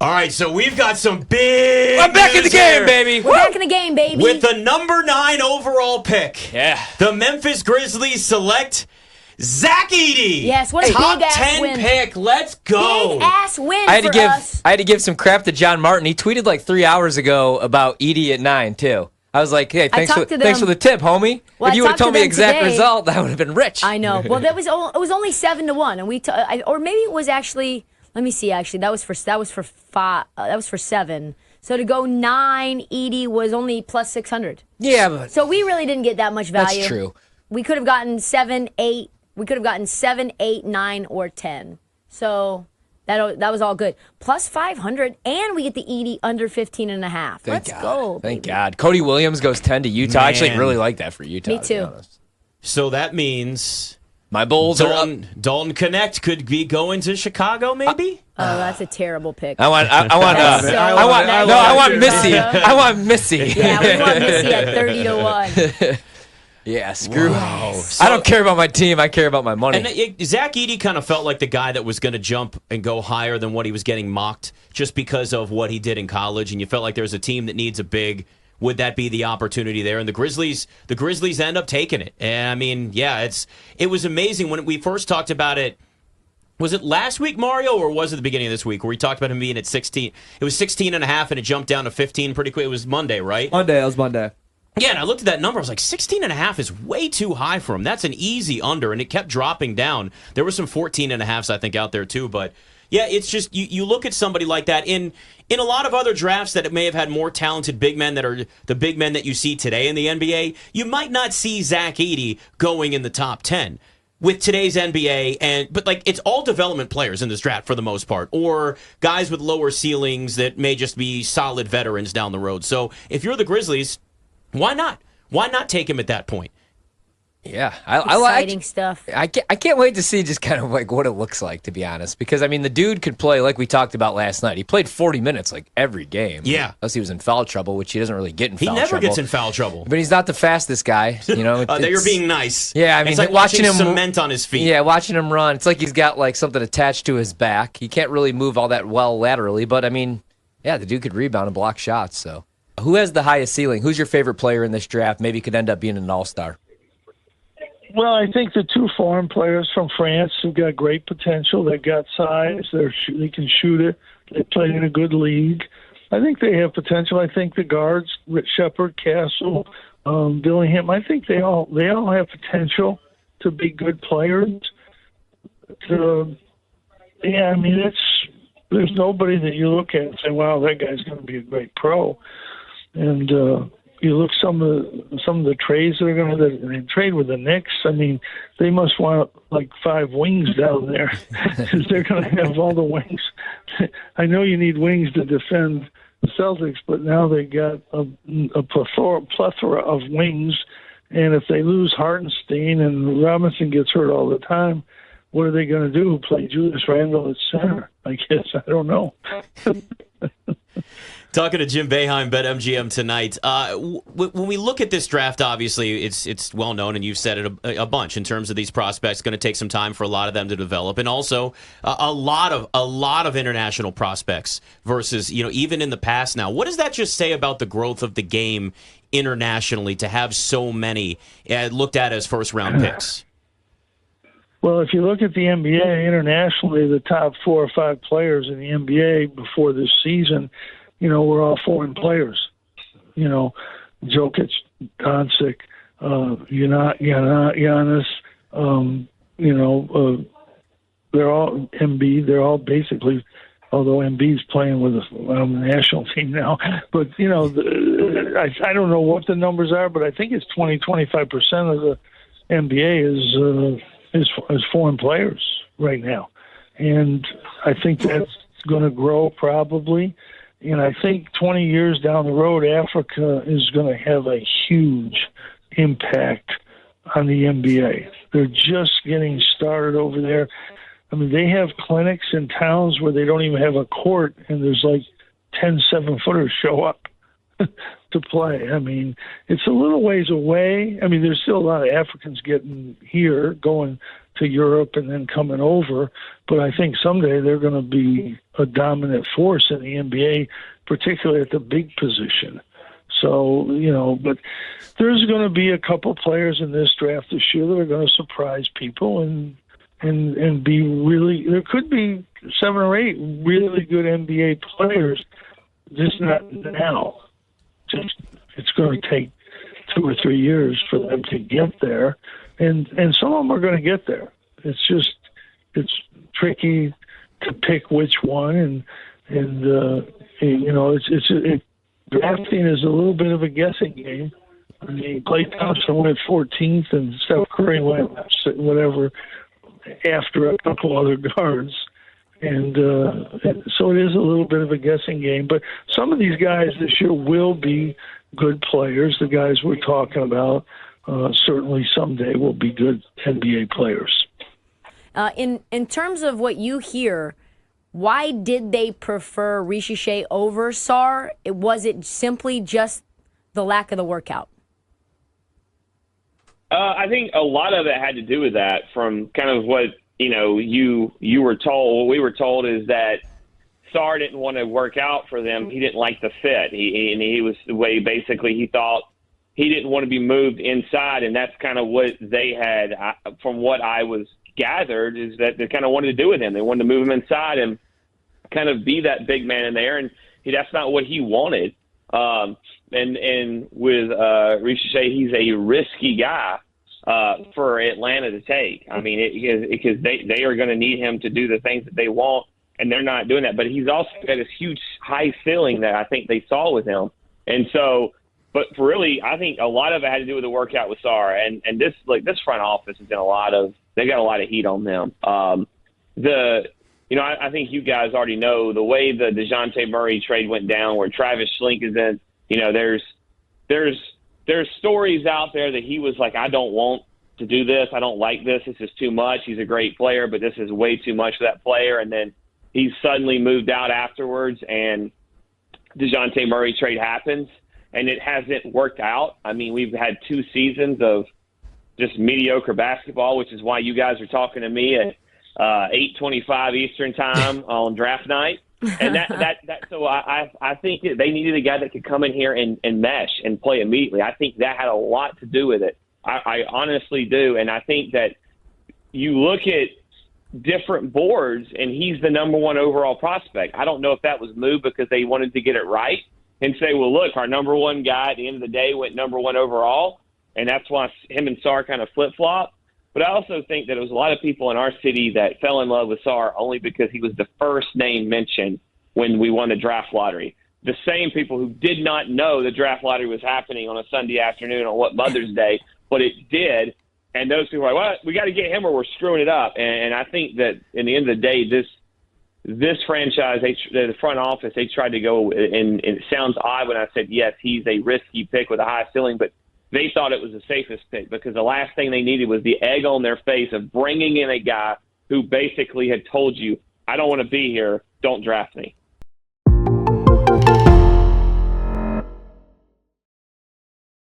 All right, so we've got some big. I'm back in the news game, here. baby. We're back in the game, baby. With the number 9 overall pick. Yeah. The Memphis Grizzlies select Zach Edey. Yes, what a top big-ass 10 win. pick. Let's go. Big ass win I had for us. I had to give some crap to John Martin. He tweeted like 3 hours ago about Edey at 9 too. I was like, hey, thanks for the tip, homie. Well, if you would have told me the exact result, that would have been rich. I know. Well, it was only 7-1, and or maybe it was actually. Let me see. Actually, that was for 7. So to go 9, Edey was only plus 600. Yeah, but so we really didn't get that much value. That's true. We could have gotten 7, 8. We could have gotten 7, 8, 9, or 10. So that was all good. Plus 500, and we get the Edey under 15.5. Let's go. Thank God. Cody Williams goes 10 to Utah. I actually really like that for Utah. Me too. To be honest. So that means my Bulls are up. Dalton Connect could be going to Chicago, maybe. Oh, that's a terrible pick. I want Missy. I want Missy. Yeah, we want Missy at 30-1. Yeah, screw. Wow. I don't care about my team. I care about my money. And Zach Edey kind of felt like the guy that was going to jump and go higher than what he was getting mocked just because of what he did in college. And you felt like there's a team that needs a big. Would that be the opportunity there? And the Grizzlies end up taking it. And I mean, yeah, it was amazing when we first talked about it. Was it last week, Mario, or was it the beginning of this week where we talked about him being at 16? It was 16.5 and it jumped down to 15 pretty quick. It was Monday, right? It was Monday. Yeah, and I looked at that number. I was like, 16.5 is way too high for him. That's an easy under, and it kept dropping down. There were some 14.5s, I think, out there too. But, yeah, it's just you look at somebody like that. In a lot of other drafts that may have had more talented big men that are the big men that you see today in the NBA, you might not see Zach Edey going in the top 10. With today's NBA, but like it's all development players in this draft for the most part, or guys with lower ceilings that may just be solid veterans down the road. So if you're the Grizzlies, why not? Why not take him at that point? Yeah, exciting stuff. I can't wait to see just kind of like what it looks like, to be honest. Because I mean, the dude could play like we talked about last night. He played 40 minutes like every game. Yeah, unless he was in foul trouble, which he doesn't really get in. Foul trouble. He never gets in foul trouble. But he's not the fastest guy. You know, you're being nice. Yeah, I mean, it's like watching him cement on his feet. Yeah, watching him run. It's like he's got like something attached to his back. He can't really move all that well laterally. But I mean, yeah, the dude could rebound and block shots. So, who has the highest ceiling? Who's your favorite player in this draft? Maybe could end up being an all-star. Well, I think the two foreign players from France who've got great potential. They've got size. They can shoot it. They play in a good league. I think they have potential. I think the guards, Rich Shepard, Castle, Dillingham, I think they all have potential to be good players. Yeah, I mean, there's nobody that you look at and say, wow, that guy's going to be a great pro. And you look some of the trades that are going to trade with the Knicks. I mean, they must want like 5 wings down there because they're going to have all the wings. I know you need wings to defend the Celtics, but now they got a plethora of wings. And if they lose Hartenstein and Robinson gets hurt all the time, what are they going to do? Play Julius Randle at center? I guess. I don't know. Talking to Jim Boeheim, BetMGM tonight. When we look at this draft, obviously it's well known, and you've said it a bunch in terms of these prospects. It's going to take some time for a lot of them to develop, and also a lot of international prospects versus even in the past. Now, what does that just say about the growth of the game internationally to have so many looked at as first round picks? Well, if you look at the NBA internationally, the top 4 or 5 players in the NBA before this season, we're all foreign players. Jokic, Doncic, Giannis, they're all Embiid. They're all basically, although Embiid's playing with the national team now. But, I don't know what the numbers are, but I think it's 20-25% of the NBA is foreign players right now. And I think that's going to grow probably. And I think 20 years down the road, Africa is going to have a huge impact on the NBA. They're just getting started over there. I mean, they have clinics in towns where they don't even have a court, and there's like 10 7-footers show up to play. I mean, it's a little ways away. I mean, there's still a lot of Africans getting here, going to Europe and then coming over. But I think someday they're going to be a dominant force in the NBA, particularly at the big position. So, but there's going to be a couple players in this draft this year that are going to surprise people and be really, there could be 7 or 8 really good NBA players, just not now. It's going to take 2 or 3 years for them to get there. And some of them are going to get there. It's tricky to pick which one. Drafting is a little bit of a guessing game. I mean, Klay Thompson went 14th and Steph Curry went whatever after a couple other guards. And so it is a little bit of a guessing game. But some of these guys this year will be good players. The guys we're talking about certainly someday will be good NBA players. In terms of what you hear, why did they prefer Rishi over Sarr? Was it simply just the lack of the workout? I think a lot of it had to do with that, from kind of what you were told. What we were told is that Sarr didn't want to work out for them. He didn't like the fit. He was the way basically he thought he didn't want to be moved inside, and that's kind of what they had. From what I was gathered, is that they kind of wanted to do with him. They wanted to move him inside and kind of be that big man in there, and that's not what he wanted. And with Rishi, he's a risky guy for Atlanta to take. I mean, because they are going to need him to do the things that they want, and they're not doing that. But he's also got this huge high ceiling that I think they saw with him. And so, but for really, I think a lot of it had to do with the workout with Sarr. And this this front office has done they got a lot of heat on them. I think you guys already know the way the DeJounte Murray trade went down, where Travis Schlenk is in. There's stories out there that he was like, I don't want to do this. I don't like this. This is too much. He's a great player, but this is way too much for that player. And then he suddenly moved out afterwards, and DeJounte Murray trade happens, and it hasn't worked out. I mean, we've had 2 seasons of just mediocre basketball, which is why you guys are talking to me at 8:25 Eastern time on draft night. And so I think that they needed a guy that could come in here and mesh and play immediately. I think that had a lot to do with it. I honestly do. And I think that you look at different boards, and he's the number 1 overall prospect. I don't know if that was moved because they wanted to get it right and say, well, look, our number 1 guy at the end of the day went number 1 overall, and that's why him and Sarr kind of flip-flop. But I also think that there was a lot of people in our city that fell in love with Sarr only because he was the first name mentioned when we won the draft lottery. The same people who did not know the draft lottery was happening on a Sunday afternoon on Mother's Day, but it did. And those people were like, well, we got to get him or we're screwing it up. And I think that in the end of the day, this franchise, the front office, they tried to go, and it sounds odd when I said, yes, he's a risky pick with a high ceiling, but they thought it was the safest pick because the last thing they needed was the egg on their face of bringing in a guy who basically had told you, I don't want to be here, don't draft me.